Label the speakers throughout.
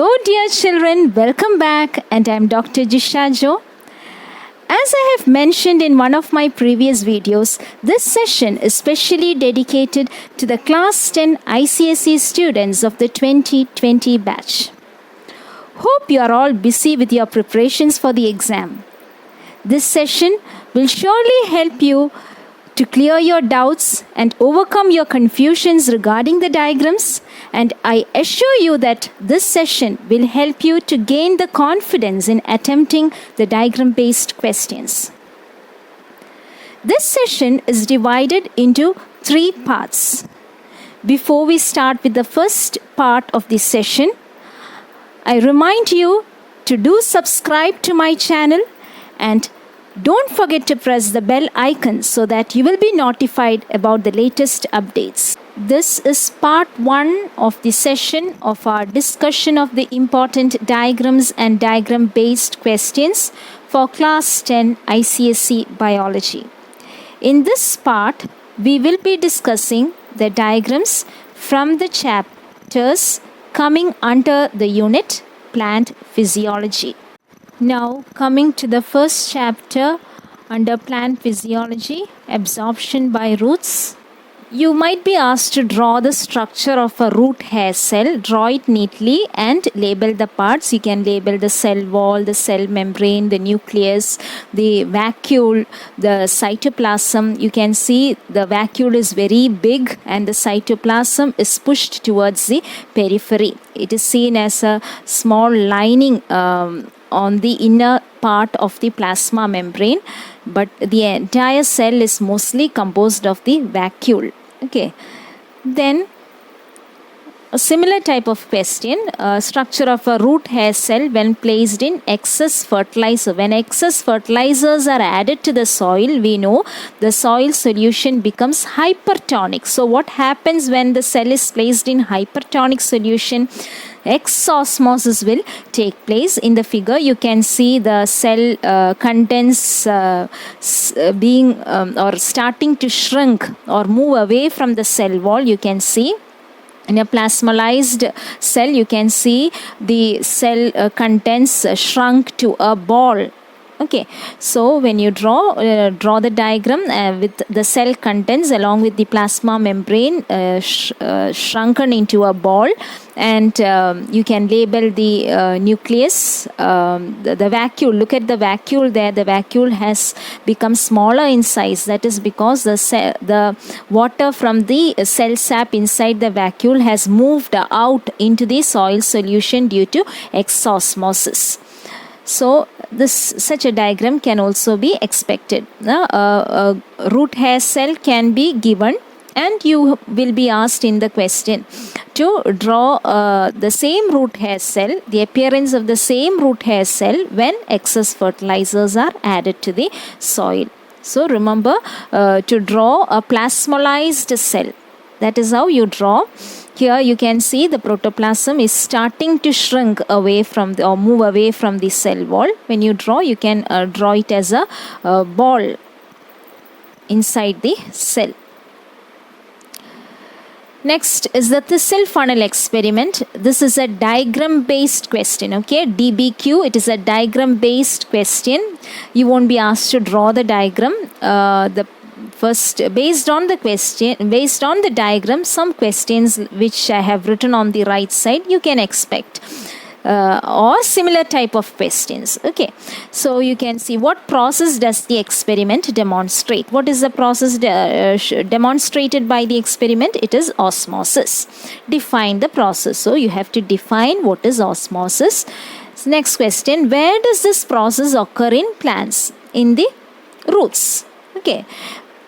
Speaker 1: Hello dear children, welcome back, and I am Dr. Jisha Jo. As I have mentioned in one of my previous videos, this session is specially dedicated to the Class 10 ICSE students of the 2020 batch. Hope you are all busy with your preparations for the exam. This session will surely help you to clear your doubts and overcome your confusions regarding the diagrams, and I assure you that this session will help you to gain the confidence in attempting the diagram-based questions. This session is divided into 3 parts. Before we start with the first part of this session, I remind you to do subscribe to my channel and don't forget to press the bell icon so that you will be notified about the latest updates. This is part 1 of the session of our discussion of the important diagrams and diagram-based questions for Class 10 ICSE Biology. In this part, we will be discussing the diagrams from the chapters coming under the unit Plant Physiology. Now, coming to the first chapter under plant physiology, absorption by roots. You might be asked to draw the structure of a root hair cell. Draw it neatly and label the parts. You can label the cell wall, the cell membrane, the nucleus, the vacuole, the cytoplasm. You can see the vacuole is very big and the cytoplasm is pushed towards the periphery. It is seen as a small lining on the inner part of the plasma membrane, but the entire cell is mostly composed of the vacuole. Okay, then a similar type of question, structure of a root hair cell when placed in excess fertilizer. When excess fertilizers are added to the soil, we know the soil solution becomes hypertonic. So what happens when the cell is placed in hypertonic solution? Exosmosis will take place. In the figure, you can see the cell contents being or starting to shrink or move away from the cell wall. You can see in a plasmalized cell, you can see the cell contents shrunk to a ball. Okay, so when you draw the diagram with the cell contents along with the plasma membrane shrunken into a ball, and you can label the nucleus, the vacuole. Look at the vacuole there. The vacuole has become smaller in size. That is because the water from the cell sap inside the vacuole has moved out into the soil solution due to exosmosis. So such a diagram can also be expected. A root hair cell can be given, and you will be asked in the question to draw the same root hair cell, the appearance of the same root hair cell when excess fertilizers are added to the soil. So remember to draw a plasmalized cell. That is how you draw. Here you can see the protoplasm is starting to shrink away from or move away from the cell wall. When you draw, you can draw it as a ball inside the cell. Next is the thistle funnel experiment. This is a diagram based question. Okay, DBQ, it is a diagram based question. You won't be asked to draw the diagram. Based on the diagram, some questions which I have written on the right side you can expect, or similar type of questions. Okay, so you can see what process does the experiment demonstrate. What is the process demonstrated by the experiment? It is osmosis. Define the process. So you have to define what is osmosis. So next question, where does this process occur in plants? In the roots. Okay,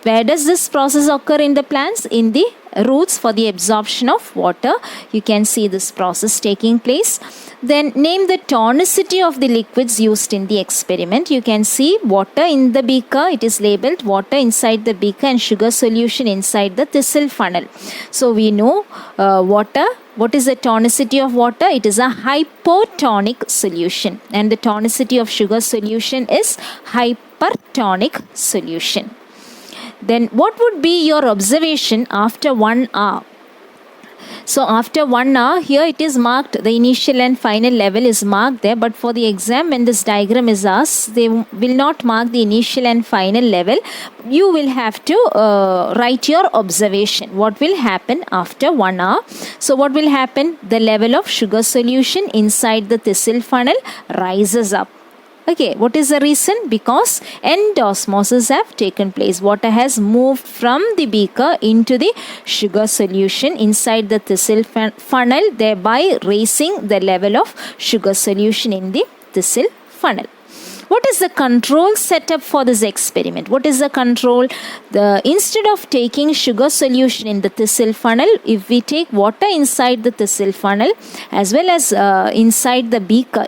Speaker 1: where does this process occur in the plants? In the roots for the absorption of water. You can see this process taking place. Then name the tonicity of the liquids used in the experiment. You can see water in the beaker. It is labeled water inside the beaker and sugar solution inside the thistle funnel. So we know water. What is the tonicity of water? It is a hypotonic solution, and the tonicity of sugar solution is hypertonic solution. Then what would be your observation after 1 hour? So after 1 hour, here it is marked, the initial and final level is marked there, but for the exam when this diagram is asked, they will not mark the initial and final level. You will have to write your observation. What will happen after 1 hour? So what will happen? The level of sugar solution inside the Thistle funnel rises up. Okay, what is the reason? Because end osmosis have taken place. Water has moved from the beaker into the sugar solution inside the Thistle funnel, thereby raising the level of sugar solution in the Thistle funnel. What is the control setup for this experiment? What is the control? Instead of taking sugar solution in the Thistle funnel, if we take water inside the Thistle funnel as well as inside the beaker,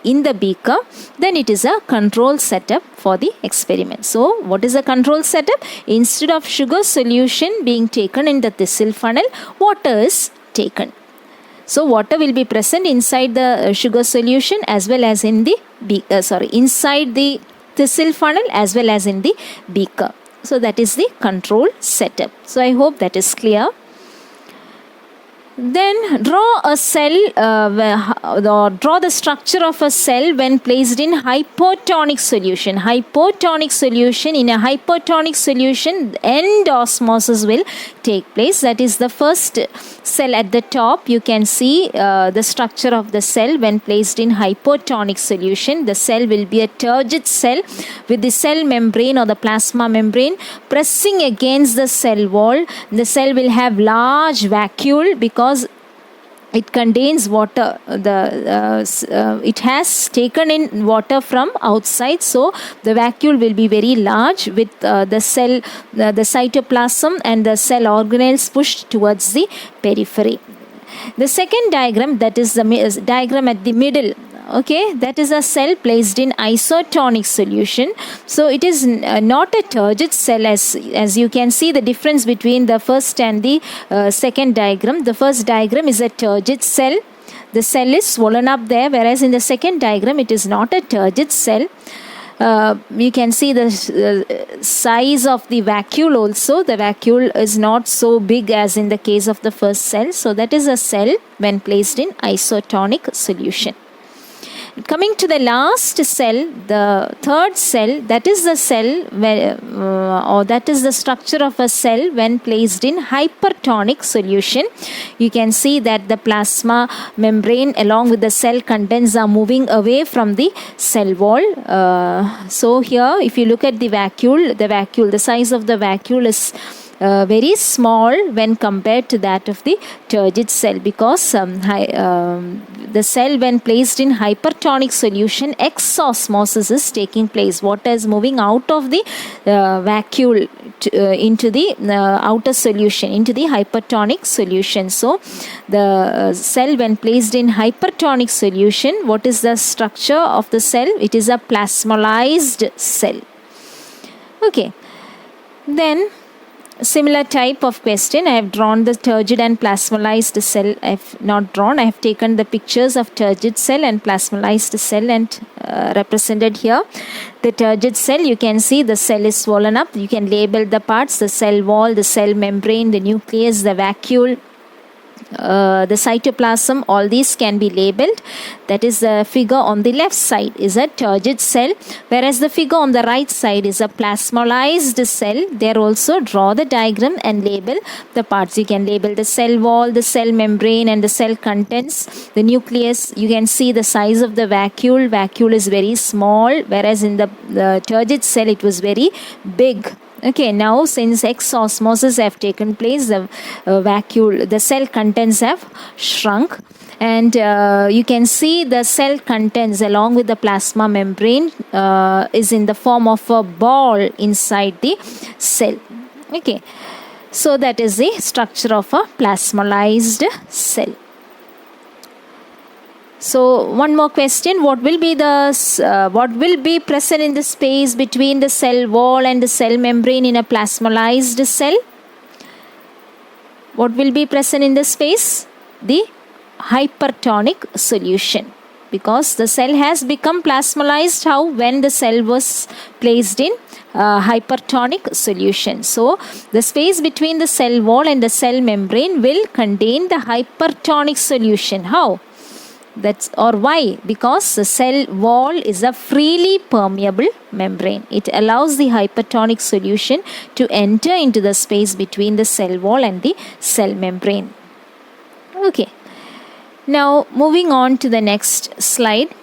Speaker 1: then it is a control setup for the experiment. So what is the control setup? Instead of sugar solution being taken in the Thistle funnel, water is taken. So water will be present inside the sugar solution as well as in the inside the Thistle funnel as well as in the beaker. So that is the control setup. So I hope that is clear. Then draw a cell or draw the structure of a cell when placed in hypotonic solution. Hypotonic solution, in a hypotonic solution, end osmosis will take place. That is the first cell at the top. You can see the structure of the cell when placed in hypotonic solution. The cell will be a turgid cell with the cell membrane or the plasma membrane pressing against the cell wall. The cell will have large vacuole because it contains water. It has taken in water from outside, so the vacuole will be very large with the cell, the cytoplasm and the cell organelles pushed towards the periphery. The second diagram, that is the diagram at the middle. Okay, that is a cell placed in isotonic solution. So it is not a turgid cell, as you can see the difference between the first and the second diagram. The first diagram is a turgid cell. The cell is swollen up there, whereas in the second diagram it is not a turgid cell. You can see the size of the vacuole also. The vacuole is not so big as in the case of the first cell. So that is a cell when placed in isotonic solution. Coming to the last cell, the third cell, that is the cell where, or that is the structure of a cell when placed in hypertonic solution. You can see that the plasma membrane along with the cell contents are moving away from the cell wall. So here, if you look at the vacuole, the size of the vacuole is very small when compared to that of the turgid cell, because the cell when placed in hypertonic solution, exosmosis is taking place. Water is moving out of the vacuole into the outer solution, into the hypertonic solution. So the cell when placed in hypertonic solution, what is the structure of the cell? It is a plasmolysed cell. Okay, then similar type of question. I have drawn the turgid and plasmolysed cell. I have not drawn. I have taken the pictures of turgid cell and plasmolysed cell and represented here. The turgid cell, you can see the cell is swollen up. You can label the parts: the cell wall, the cell membrane, the nucleus, the vacuole, the cytoplasm. All these can be labeled. That is the figure on the left side is a turgid cell, whereas the figure on the right side is a plasmolysed cell. There also draw the diagram and label the parts. You can label the cell wall, the cell membrane and the cell contents. The nucleus, you can see the size of the vacuole. Vacuole is very small, whereas in the turgid cell it was very big. Okay, now since exosmosis have taken place, the vacuole, the cell contents have shrunk, and you can see the cell contents along with the plasma membrane is in the form of a ball inside the cell. Okay, so that is the structure of a plasmolysed cell. So one more question: what will be present in the space between the cell wall and the cell membrane in a plasmolysed cell? What will be present in the space? The hypertonic solution, because the cell has become plasmolized. How? When the cell was placed in hypertonic solution. So the space between the cell wall and the cell membrane will contain the hypertonic solution. How? That's or why? Because the cell wall is a freely permeable membrane. It allows the hypertonic solution to enter into the space between the cell wall and the cell membrane. Okay. Now moving on to the next slide.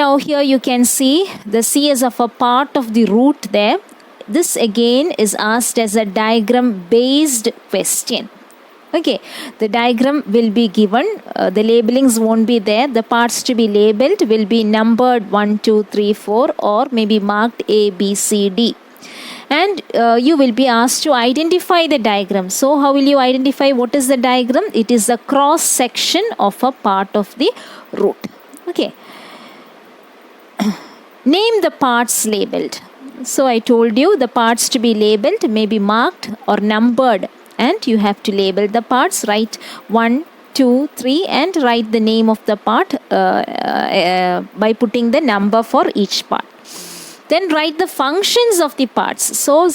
Speaker 1: Now here you can see the C is of a part of the root there. This again is asked as a diagram based question. Okay, the diagram will be given, the labelings won't be there. The parts to be labeled will be numbered 1, 2, 3, 4 or maybe marked A, B, C, D. And you will be asked to identify the diagram. So how will you identify what is the diagram? It is a cross section of a part of the root. Okay. Name the parts labeled. So I told you the parts to be labeled may be marked or numbered, and you have to label the parts. Write 1, 2, 3 and write the name of the part by putting the number for each part. Then write the functions of the parts. So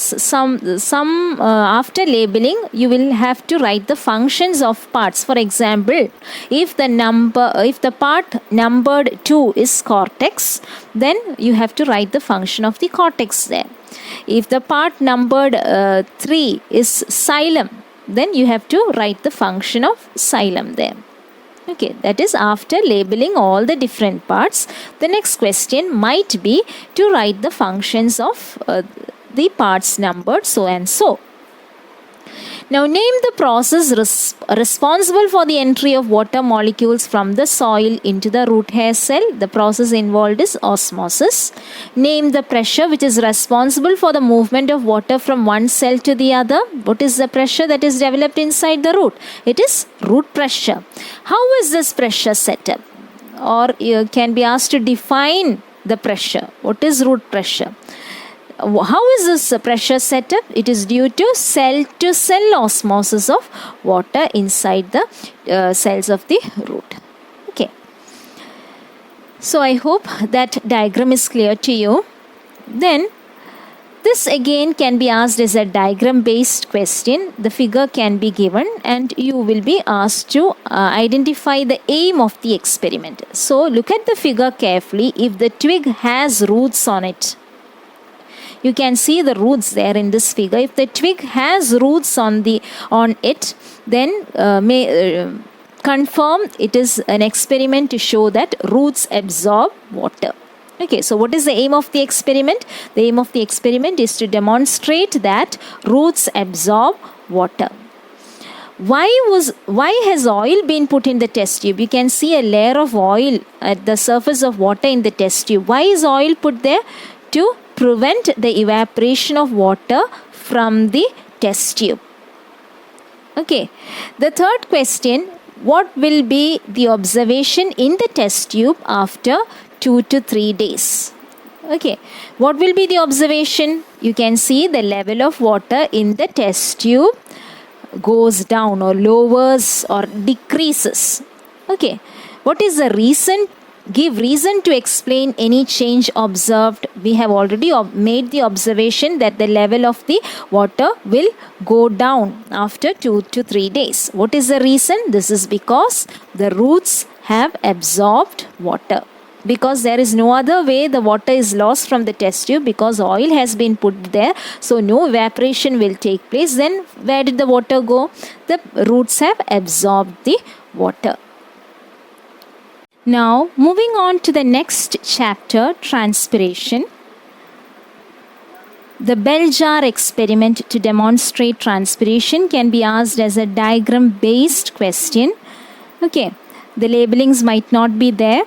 Speaker 1: after labeling you will have to write the functions of parts. For example, if the part numbered 2 is cortex, then you have to write the function of the cortex there. If the part numbered 3 is xylem, then you have to write the function of xylem there. Okay, that is after labeling all the different parts. The next question might be to write the functions of the parts numbered so and so. Now name the process responsible for the entry of water molecules from the soil into the root hair cell. The process involved is osmosis. Name the pressure which is responsible for the movement of water from one cell to the other. What is the pressure that is developed inside the root? It is root pressure. How is this pressure set up? Or you can be asked to define the pressure. What is root pressure? How is this pressure set up? It is due to cell osmosis of water inside the cells of the root. Okay. So I hope that diagram is clear to you. Then this again can be asked as a diagram based question. The figure can be given and you will be asked to identify the aim of the experiment. So look at the figure carefully. If the twig has roots on it, you can see the roots there in this figure. If the twig has roots on it, then confirm it is an experiment to show that roots absorb water. Okay, so what is the aim of the experiment? The aim of the experiment is to demonstrate that roots absorb water. Why has oil been put in the test tube? You can see a layer of oil at the surface of water in the test tube. Why is oil put there? To prevent the evaporation of water from the test tube. Okay. The third question, what will be the observation in the test tube after 2 to 3 days? Okay. What will be the observation? You can see the level of water in the test tube goes down or lowers or decreases. Okay. What is the reason? Give reason to explain any change observed. We have already made the observation that the level of the water will go down after 2 to 3 days. What is the reason? This is because the roots have absorbed water. Because there is no other way the water is lost from the test tube, because oil has been put there. So no evaporation will take place. Then where did the water go? The roots have absorbed the water. Now, moving on to the next chapter, transpiration. The bell jar experiment to demonstrate transpiration can be asked as a diagram-based question. Okay, the labelings might not be there.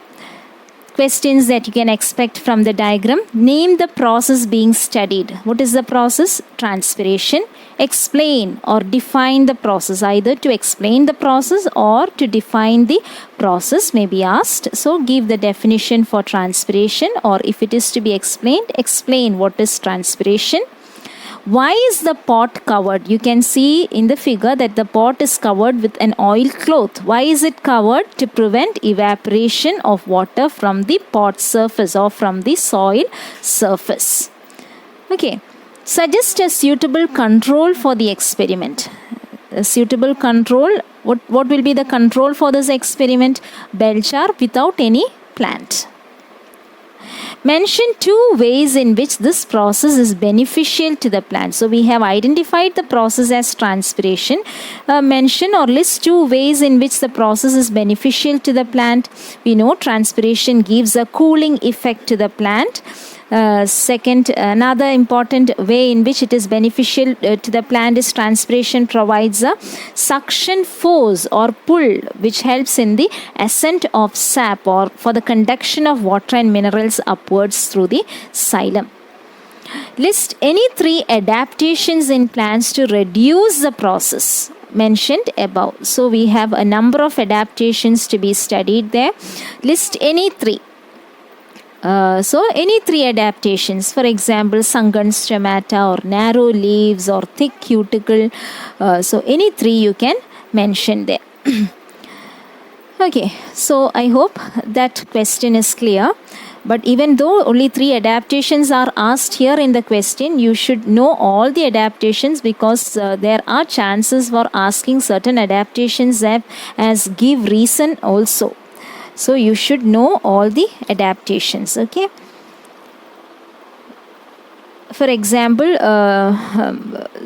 Speaker 1: Questions that you can expect from the diagram. Name the process being studied. What is the process? Transpiration. Explain or define the process. Either to explain the process or to define the process may be asked. So give the definition for transpiration, or if it is to be explained, explain what is transpiration. Why is the pot covered? You can see in the figure that the pot is covered with an oil cloth. Why is it covered? To prevent evaporation of water from the pot surface or from the soil surface. Okay. Suggest a suitable control for the experiment. A suitable control, what will be the control for this experiment? Bell jar without any plant. Mention 2 ways in which this process is beneficial to the plant. So we have identified the process as transpiration. Mention or list 2 ways in which the process is beneficial to the plant. We know transpiration gives a cooling effect to the plant. Second, another important way in which it is beneficial to the plant is transpiration provides a suction force or pull which helps in the ascent of sap or for the conduction of water and minerals upwards through the xylem. List any 3 adaptations in plants to reduce the process mentioned above. So we have a number of adaptations to be studied there. List any 3. So any 3 adaptations, for example, sunken stomata or narrow leaves or thick cuticle. So any 3 you can mention there. Okay, so I hope that question is clear. But even though only 3 adaptations are asked here in the question, you should know all the adaptations because there are chances for asking certain adaptations as give reason also. So you should know all the adaptations, okay? For example,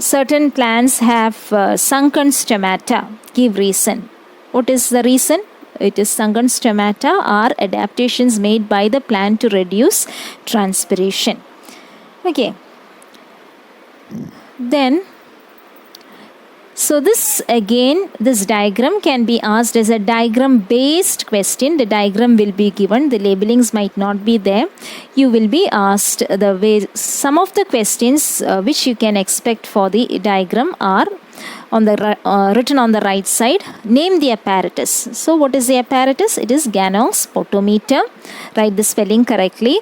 Speaker 1: certain plants have sunken stomata. Give reason. What is the reason? It is sunken stomata are adaptations made by the plant to reduce transpiration. Okay. Then, so this diagram can be asked as a diagram based question. The diagram will be given. The labelings might not be there. You will be asked the way some of the questions which you can expect for the diagram are on the written on the right side. Name the apparatus. So what is the apparatus? It is Ganong's potometer. Write the spelling correctly.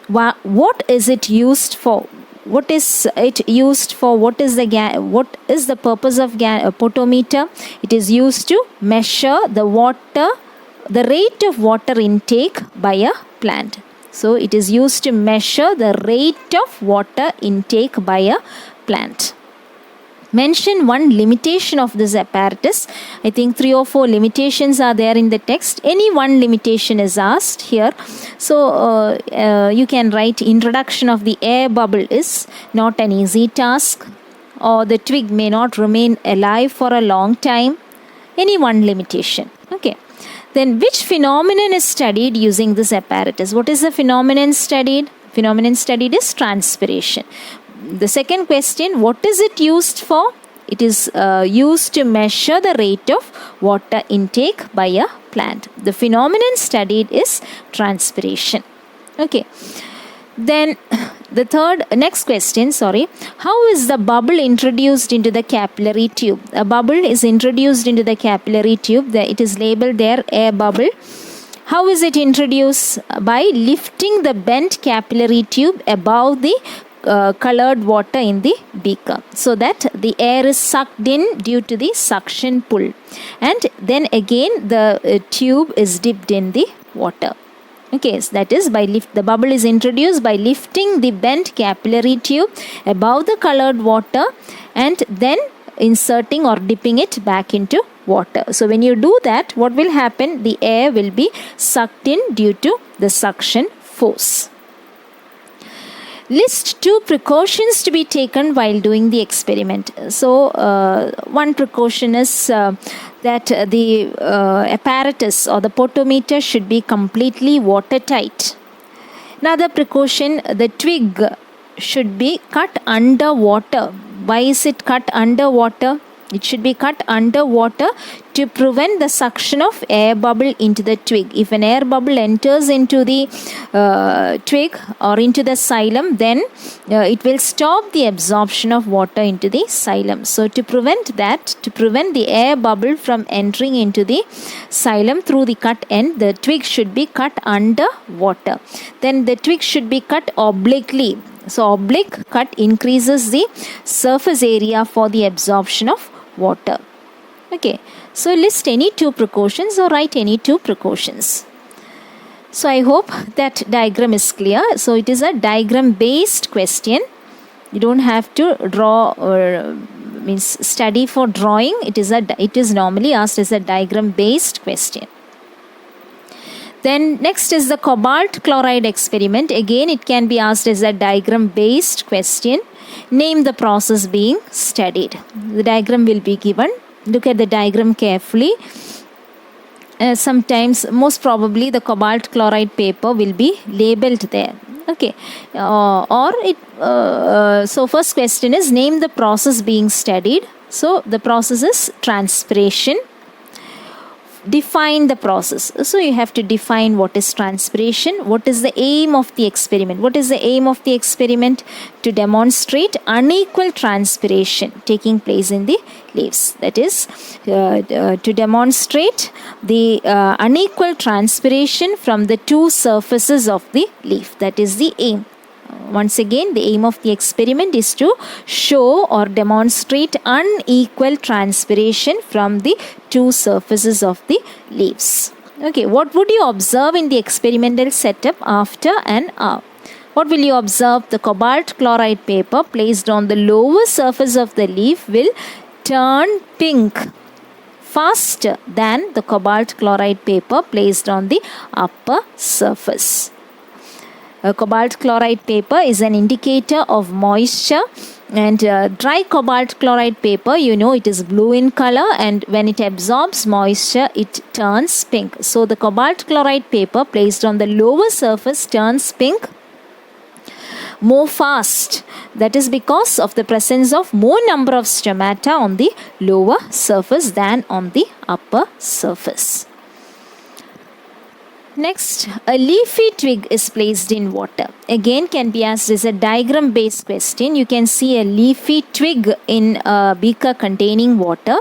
Speaker 1: What is it used for? What is it used for? What is the purpose of potometer? It is used to measure the rate of water intake by a plant. So it is used to measure the rate of water intake by a plant. Mention 1 limitation of this apparatus. I think 3 or 4 limitations are there in the text. Any 1 limitation is asked here. So you can write introduction of the air bubble is not an easy task, or the twig may not remain alive for a long time. Any 1 limitation. Okay. Then which phenomenon is studied using this apparatus? What is the phenomenon studied? Phenomenon studied is transpiration. The second question, what is it used for? It is used to measure the rate of water intake by a plant. The phenomenon studied is transpiration. Okay. Then the next question, how is the bubble introduced into the capillary tube? A bubble is introduced into the capillary tube. It is labeled there air bubble. How is it introduced? By lifting the bent capillary tube above the colored water in the beaker, so that the air is sucked in due to the suction pull, and then again the tube is dipped in the water. Okay, so that is the bubble is introduced by lifting the bent capillary tube above the colored water and then inserting or dipping it back into water. So when you do that, what will happen? The air will be sucked in due to the suction force. List 2 precautions to be taken while doing the experiment. So, one precaution is that the apparatus or the potometer should be completely watertight. Another precaution, the twig should be cut under water. Why is it cut under water? It should be cut under water to prevent the suction of air bubble into the twig. If an air bubble enters into the twig or into the xylem, then it will stop the absorption of water into the xylem. So to prevent the air bubble from entering into the xylem through the cut end, the twig should be cut under water. Then the twig should be cut obliquely. So oblique cut increases the surface area for the absorption of water. Okay, so list any 2 precautions or write any 2 precautions. So I hope that diagram is clear. So it is a diagram based question. You don't have to draw or study for drawing. It is normally asked as a diagram based question. Then next is the cobalt chloride experiment. Again, it can be asked as a diagram based question. Name the process being studied. The diagram will be given. Look at the diagram carefully. Sometimes, most probably, the cobalt chloride paper will be labeled there. Okay, so first question is name the process being studied. So the process is transpiration. Define the process. So you have to define what is transpiration. What is the aim of the experiment? What is the aim of the experiment? To demonstrate unequal transpiration taking place in the leaves. That is to demonstrate the unequal transpiration from the 2 surfaces of the leaf. That is the aim. Once again, the aim of the experiment is to show or demonstrate unequal transpiration from the 2 surfaces of the leaves. Okay, what would you observe in the experimental setup after an hour? What will you observe? The cobalt chloride paper placed on the lower surface of the leaf will turn pink faster than the cobalt chloride paper placed on the upper surface. Cobalt chloride paper is an indicator of moisture, and dry cobalt chloride paper, it is blue in color, and when it absorbs moisture it turns pink. So the cobalt chloride paper placed on the lower surface turns pink more fast. That is because of the presence of more number of stomata on the lower surface than on the upper surface. Next, a leafy twig is placed in water. Again, can be asked as a diagram based question. You can see a leafy twig in a beaker containing water.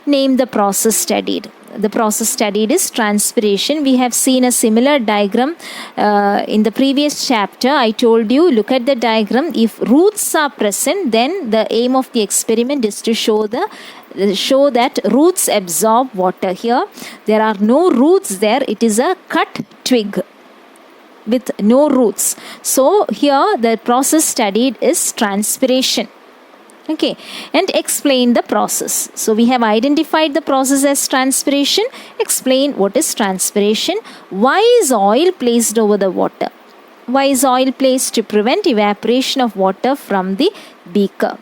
Speaker 1: Name the process studied. The process studied is transpiration. We have seen a similar diagram in the previous chapter. I told you, look at the diagram. If roots are present, then the aim of the experiment is to show that roots absorb water. Here there are no roots there. It is a cut twig with no roots. So here the process studied is transpiration. Okay, and explain the process. So we have identified the process as transpiration. Explain what is transpiration. Why is oil placed over the water? Why is oil placed? To prevent evaporation of water from the beaker.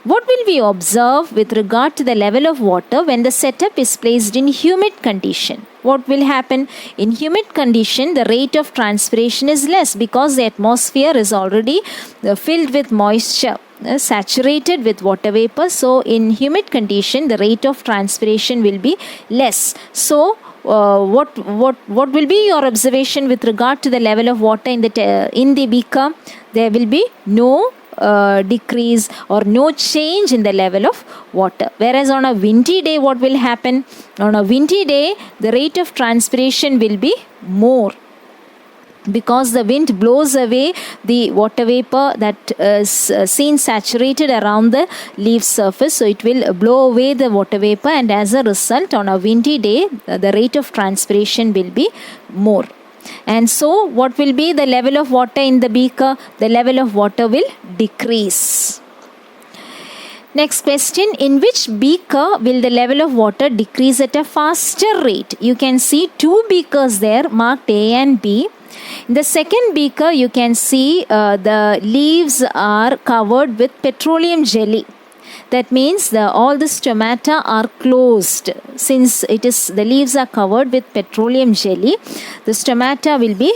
Speaker 1: What will we observe with regard to the level of water when the setup is placed in humid condition? What will happen? In humid condition, the rate of transpiration is less because the atmosphere is already filled with moisture, saturated with water vapor. So in humid condition, the rate of transpiration will be less. So what will be your observation with regard to the level of water in the beaker? There will be no decrease or no change in the level of water. Whereas on a windy day, what will happen? On a windy day, the rate of transpiration will be more, because the wind blows away the water vapor that is seen saturated around the leaf surface. So it will blow away the water vapor, and as a result, on a windy day, the rate of transpiration will be more. And so what will be the level of water in the beaker? The level of water will decrease. Next question, in which beaker will the level of water decrease at a faster rate? You can see 2 beakers there marked A and B. In the second beaker, you can see the leaves are covered with petroleum jelly. That means all the stomata are closed. Since the leaves are covered with petroleum jelly, the stomata will be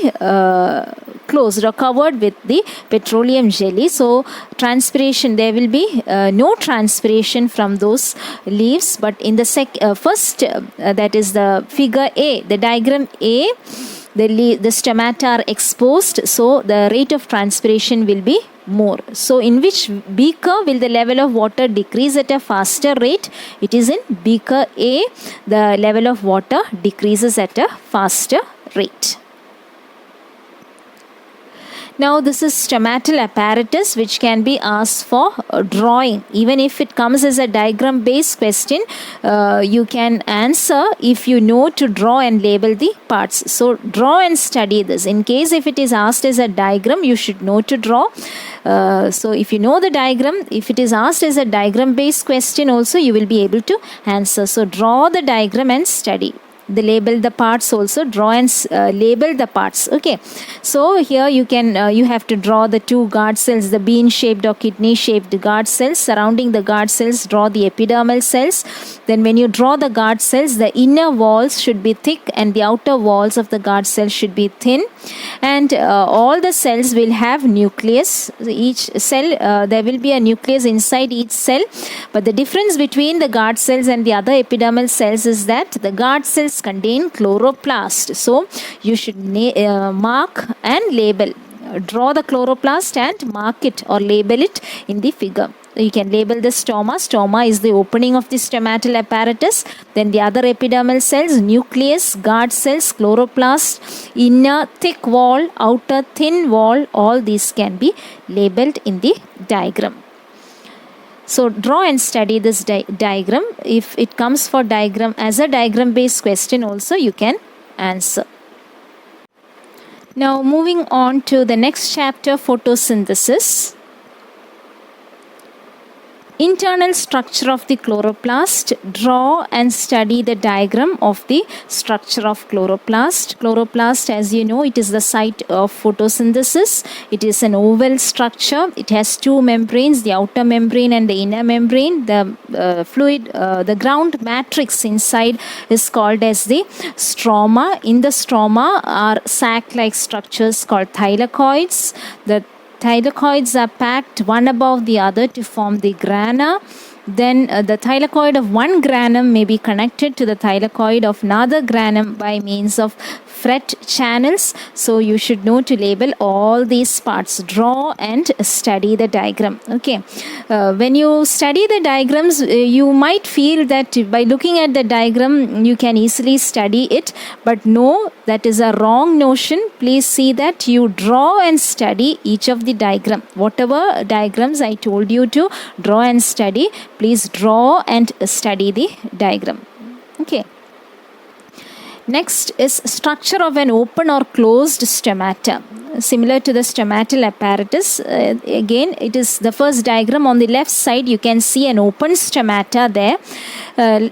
Speaker 1: closed or covered with the petroleum jelly. So transpiration, there will be no transpiration from those leaves. But in the first, that is the figure A, the diagram A, the stomata are exposed, so the rate of transpiration will be more. So in which beaker will the level of water decrease at a faster rate? It is in beaker A. The level of water decreases at a faster rate. Now this is stomatal apparatus, which can be asked for drawing. Even if it comes as a diagram based question, you can answer if you know to draw and label the parts. So draw and study this. In case if it is asked as a diagram, you should know to draw. So if you know the diagram, if it is asked as a diagram based question also, you will be able to answer. So draw the diagram and study. The label the parts also, draw and label the parts. Okay, so here you can you have to draw the two guard cells, the bean shaped or kidney shaped guard cells. Surrounding the guard cells, draw the epidermal cells. Then when you draw the guard cells, the inner walls should be thick and the outer walls of the guard cells should be thin, and all the cells will have nucleus. Each cell, there will be a nucleus inside each cell, but the difference between the guard cells and the other epidermal cells is that the guard cells contain chloroplast. So you should mark and label. Draw the chloroplast and mark it or label it in the figure. You can label the stoma. Stoma is the opening of the stomatal apparatus. Then the other epidermal cells, nucleus, guard cells, chloroplast, inner thick wall, outer thin wall, all these can be labeled in the diagram. So draw and study this diagram. If it comes for diagram as a diagram based question also, you can answer. Now moving on to the next chapter, photosynthesis. Internal structure of the chloroplast. Draw and study the diagram of the structure of chloroplast. Chloroplast, as you know, it is the site of photosynthesis. It is an oval structure. It has two membranes, the outer membrane and the inner membrane. The the ground matrix inside is called as the stroma. In the stroma are sac-like structures called thylakoids. The thylakoids are packed one above the other to form the grana. Then the thylakoid of one granum may be connected to the thylakoid of another granum by means of fret channels. So you should know to label all these parts. Draw and study the diagram. Okay. When you study the diagrams, you might feel that by looking at the diagram, you can easily study it. But no, that is a wrong notion. Please see that you draw and study each of the diagram. Whatever diagrams I told you to draw and study, please draw and study the diagram. Okay. Next is structure of an open or closed stomata. Similar to the stomatal apparatus, again it is the first diagram. On the left side you can see an open stomata there.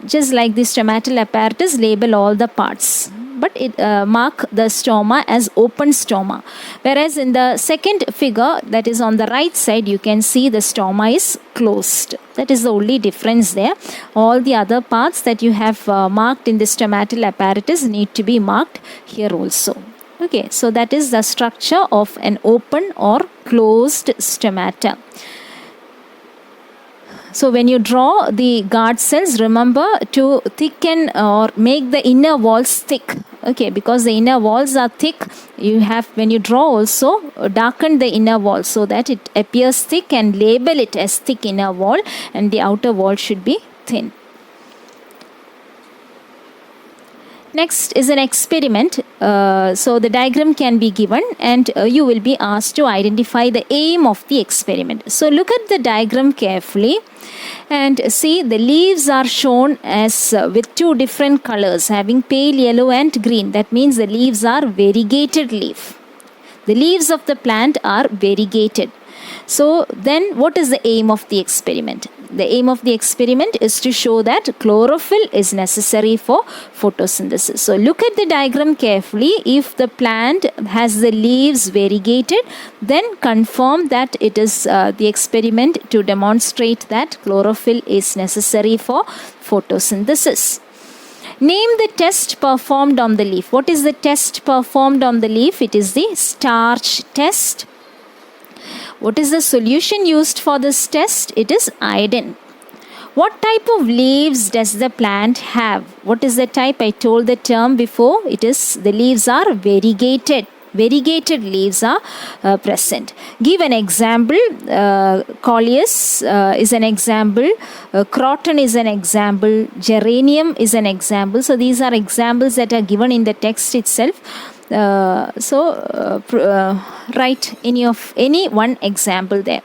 Speaker 1: Just like the stomatal apparatus, label all the parts, but it mark the stoma as open stoma. Whereas in the second figure, that is on the right side, you can see the stoma is closed. That is the only difference there. All the other parts that you have marked in the stomatal apparatus need to be marked here also. Okay, so that is the structure of an open or closed stomata. So when you draw the guard cells, remember to thicken or make the inner walls thick. Okay, because the inner walls are thick, you have, when you draw also, darken the inner wall so that it appears thick, and label it as thick inner wall, and the outer wall should be thin. Next is an experiment. So the diagram can be given, and you will be asked to identify the aim of the experiment. So look at the diagram carefully and see the leaves are shown as with two different colors, having pale yellow and green. That means the leaves are variegated leaf. The leaves of the plant are variegated. So then what is the aim of the experiment? The aim of the experiment is to show that chlorophyll is necessary for photosynthesis. So look at the diagram carefully. If the plant has the leaves variegated, then confirm that it is the experiment to demonstrate that chlorophyll is necessary for photosynthesis. Name the test performed on the leaf. What is the test performed on the leaf? It is the starch test. What is the solution used for this test? It is iodine. What type of leaves does the plant have? What is the type? I told the term before. It is, the leaves are variegated. Variegated leaves are present. Give an example. Coleus is an example. Croton is an example. Geranium is an example. So these are examples that are given in the text itself. Write any one example there.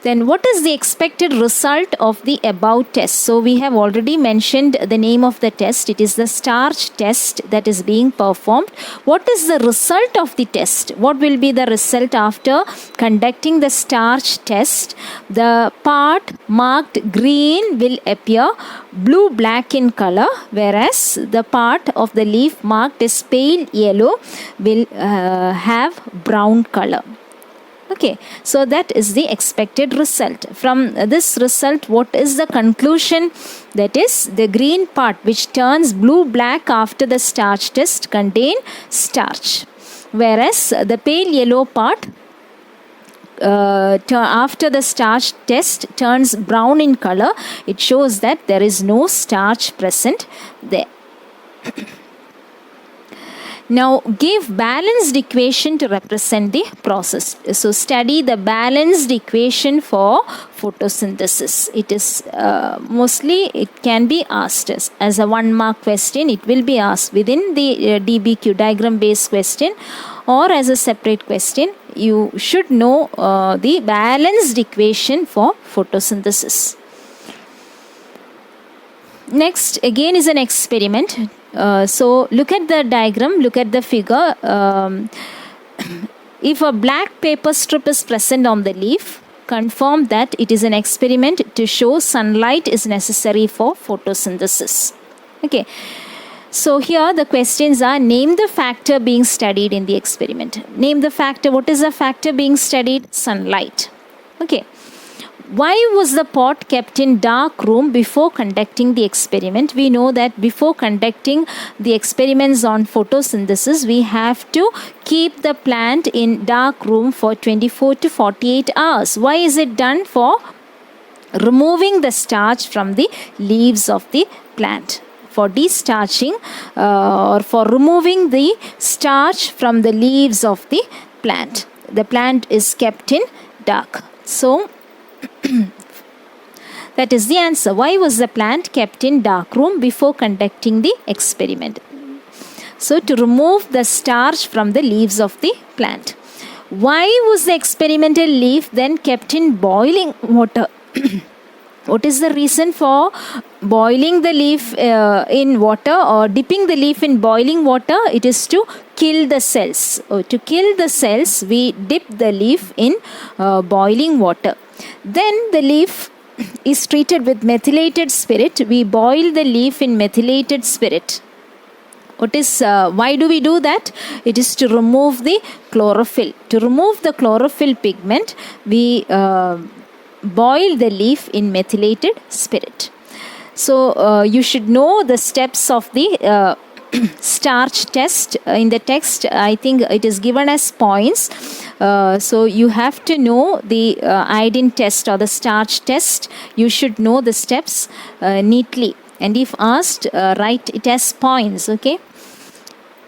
Speaker 1: Then what is the expected result of the above test? So we have already mentioned the name of the test. It is the starch test that is being performed. What is the result of the test? What will be the result after conducting the starch test? The part marked green will appear blue-black in color, whereas the part of the leaf marked as pale yellow will have brown color. Okay, so that is the expected result. From this result, what is the conclusion? That is, the green part which turns blue-black after the starch test contain starch, whereas the pale yellow part after the starch test turns brown in color. It shows that there is no starch present there. Now give balanced equation to represent the process. So study the balanced equation for photosynthesis. It is mostly it can be asked as a 1 mark question. It will be asked within the DBQ, diagram based question, or as a separate question. You should know the balanced equation for photosynthesis. Next again is an experiment. So look at the diagram, look at the figure. If a black paper strip is present on the leaf, confirm that it is an experiment to show sunlight is necessary for photosynthesis. Okay. So here the questions are: name the factor being studied in the experiment. Name the factor. What is the factor being studied? Sunlight. Okay. Why was the pot kept in dark room before conducting the experiment? We know that before conducting the experiments on photosynthesis, we have to keep the plant in dark room for 24 to 48 hours. Why is it done? For removing the starch from the leaves of the plant. For destarching or for removing the starch from the leaves of the plant. The plant is kept in dark. So that is the answer. Why was the plant kept in dark room before conducting the experiment? So to remove the starch from the leaves of the plant. Why was the experimental leaf then kept in boiling water? What is the reason for boiling the leaf in water or dipping the leaf in boiling water? It is to kill the cells. To kill the cells, we dip the leaf in boiling water. Then the leaf is treated with methylated spirit. We boil the leaf in methylated spirit. Why do we do that? It is to remove the chlorophyll. To remove the chlorophyll pigment, we boil the leaf in methylated spirit. So you should know the steps of the starch test. In the text, I think it is given as points. So you have to know the iodine test or the starch test. You should know the steps neatly. And if asked, write it as points. Okay.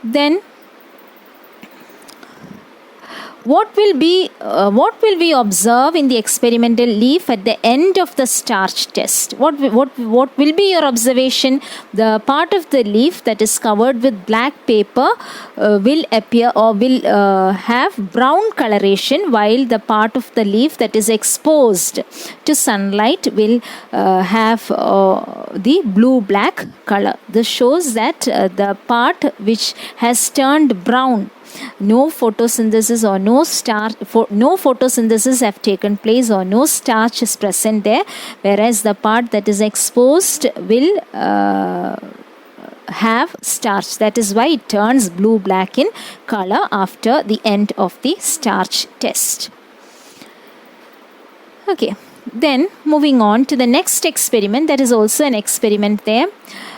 Speaker 1: Then what will we observe in the experimental leaf at the end of the starch test? What will be your observation? The part of the leaf that is covered with black paper will appear or will have brown coloration, while the part of the leaf that is exposed to sunlight will have the blue-black color. This shows that the part which has turned brown, no photosynthesis or no photosynthesis have taken place or no starch is present there, whereas the part that is exposed will have starch. That is why it turns blue-black in color after the end of the starch test. Okay, then moving on to the next experiment. That is also an experiment there.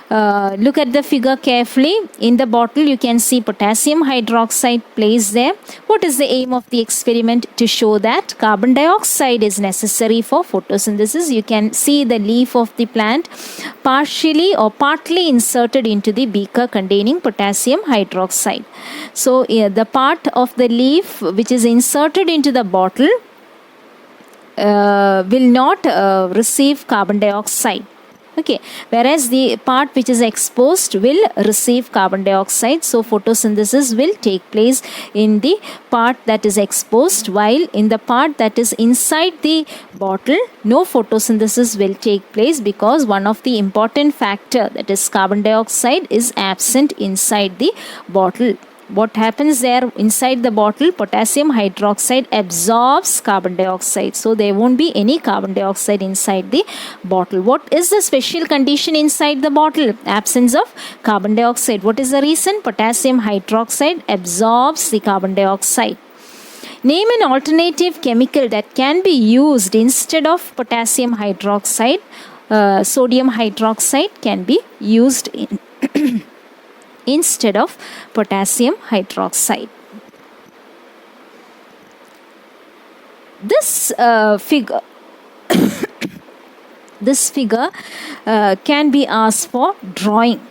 Speaker 1: Look at the figure carefully. In the bottle you can see potassium hydroxide placed there. What is the aim of the experiment? To show that carbon dioxide is necessary for photosynthesis. You can see the leaf of the plant partially or partly inserted into the beaker containing potassium hydroxide. So the part of the leaf which is inserted into the bottle will not receive carbon dioxide. Okay, whereas the part which is exposed will receive carbon dioxide. So photosynthesis will take place in the part that is exposed, while in the part that is inside the bottle, no photosynthesis will take place, because one of the important factor, that is carbon dioxide, is absent inside the bottle. What happens there inside the bottle? Potassium hydroxide absorbs carbon dioxide. So there won't be any carbon dioxide inside the bottle. What is the special condition inside the bottle? Absence of carbon dioxide. What is the reason? Potassium hydroxide absorbs the carbon dioxide. Name an alternative chemical that can be used instead of potassium hydroxide. Sodium hydroxide can be used in instead of potassium hydroxide. This figure can be asked for drawing.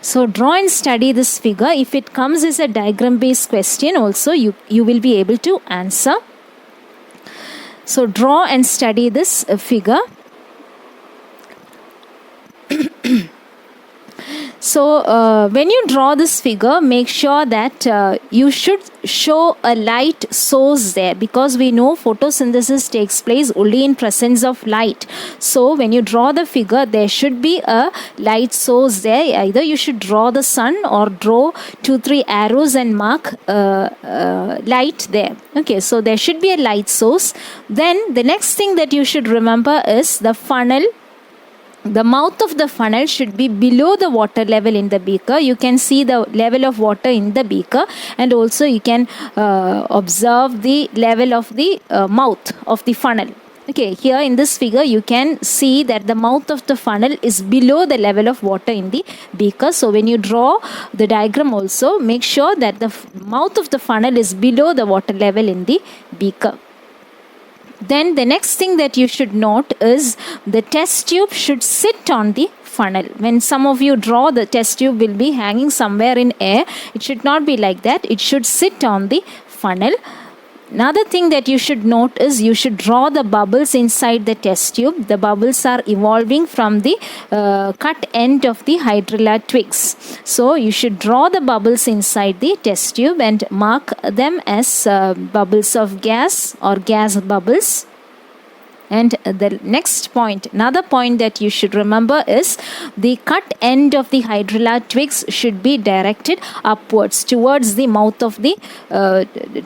Speaker 1: So draw and study this figure. If it comes as a diagram based question also, you will be able to answer. So draw and study this figure. So when you draw this figure, make sure that you should show a light source there, because we know photosynthesis takes place only in presence of light. So when you draw the figure, there should be a light source there. Either you should draw the sun or draw 2-3 arrows and mark light there. Okay, so there should be a light source. Then the next thing that you should remember is the funnel. The mouth of the funnel should be below the water level in the beaker. You can see the level of water in the beaker, and also you can observe the level of the mouth of the funnel. Okay, here in this figure you can see that the mouth of the funnel is below the level of water in the beaker. So when you draw the diagram also, make sure that the mouth of the funnel is below the water level in the beaker. Then the next thing that you should note is the test tube should sit on the funnel. When some of you draw, the test tube will be hanging somewhere in air. It should not be like that. It should sit on the funnel. Another thing that you should note is you should draw the bubbles inside the test tube. The bubbles are evolving from the cut end of the hydrilla twigs. So you should draw the bubbles inside the test tube and mark them as bubbles of gas or gas bubbles. And the next point, another point that you should remember is the cut end of the hydrilla twigs should be directed upwards towards the mouth of the,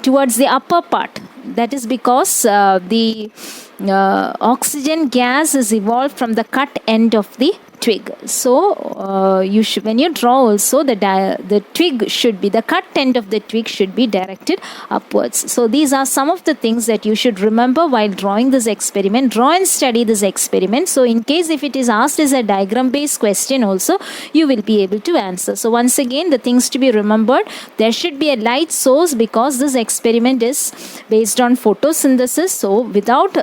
Speaker 1: towards the upper part. That is because the oxygen gas is evolved from the cut end of the twig. So you should, when you draw also, the twig should be, the cut end of the twig should be directed upwards. So these are some of the things that you should remember while drawing this experiment. Draw and study this experiment. So in case if it is asked as a diagram based question also, you will be able to answer. So once again, the things to be remembered, there should be a light source because this experiment is based on photosynthesis. So without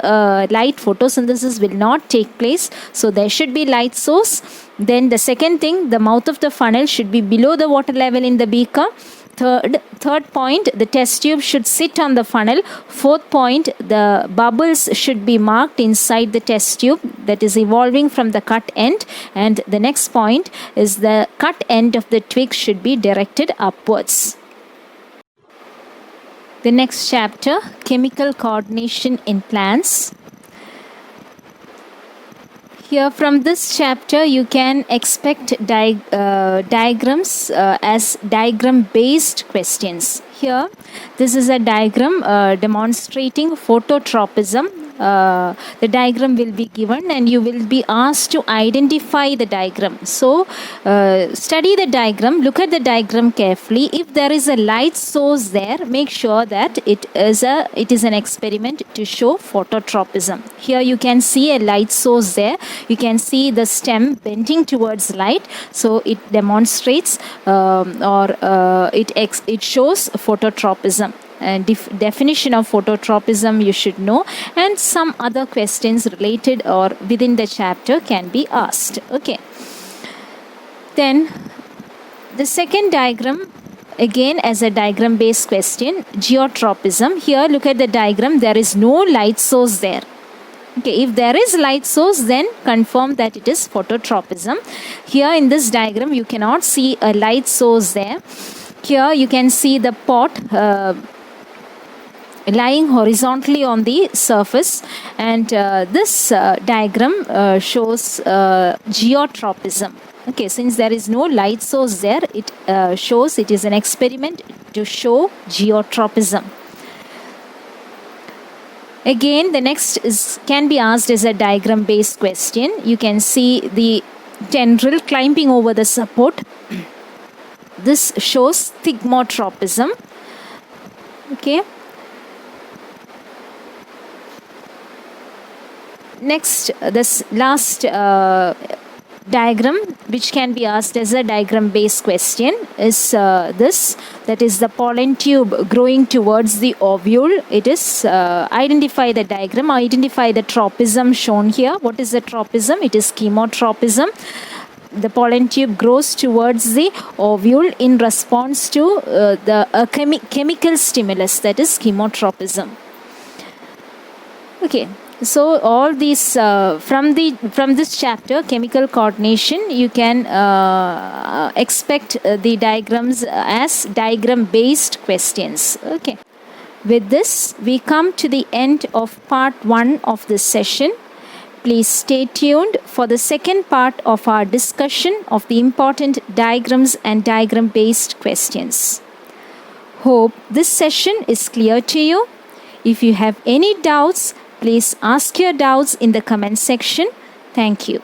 Speaker 1: light, photosynthesis will not take place. So there should be light source. Then the second thing, the mouth of the funnel should be below the water level in the beaker. Third point, the test tube should sit on the funnel. Fourth point, the bubbles should be marked inside the test tube that is evolving from the cut end. And the next point is the cut end of the twig should be directed upwards. The next chapter, chemical coordination in plants. Here from this chapter you can expect diagrams as diagram based questions. Here this is a diagram demonstrating phototropism. The diagram will be given and you will be asked to identify the diagram. So study the diagram, look at the diagram carefully. If there is a light source there, make sure that it is an experiment to show phototropism. Here you can see a light source there. You can see the stem bending towards light. So it demonstrates it shows phototropism. Definition of phototropism you should know, and some other questions related or within the chapter can be asked. Okay. Then the second diagram, again as a diagram based question, geotropism. Here look at the diagram, there is no light source there. Okay, if there is light source, then confirm that it is phototropism. Here in this diagram, you cannot see a light source there. Here you can see the pot lying horizontally on the surface, and this diagram shows geotropism. Okay, since there is no light source there, it shows it is an experiment to show geotropism. Again, the next can be asked as a diagram based question. You can see the tendril climbing over the support. This shows thigmotropism. Okay. Next, this last diagram, which can be asked as a diagram based question, is this, that is the pollen tube growing towards the ovule. It is identify the diagram, identify the tropism shown here. What is the tropism? It is chemotropism. The pollen tube grows towards the ovule in response to the chemical stimulus, that is chemotropism. Okay. So all these from this chapter, chemical coordination, you can expect the diagrams as diagram based questions. Okay. With this, we come to the end of part 1 of this session. Please stay tuned for the second part of our discussion of the important diagrams and diagram based questions. Hope this session is clear to you. If you have any doubts, please ask your doubts in the comment section. Thank you.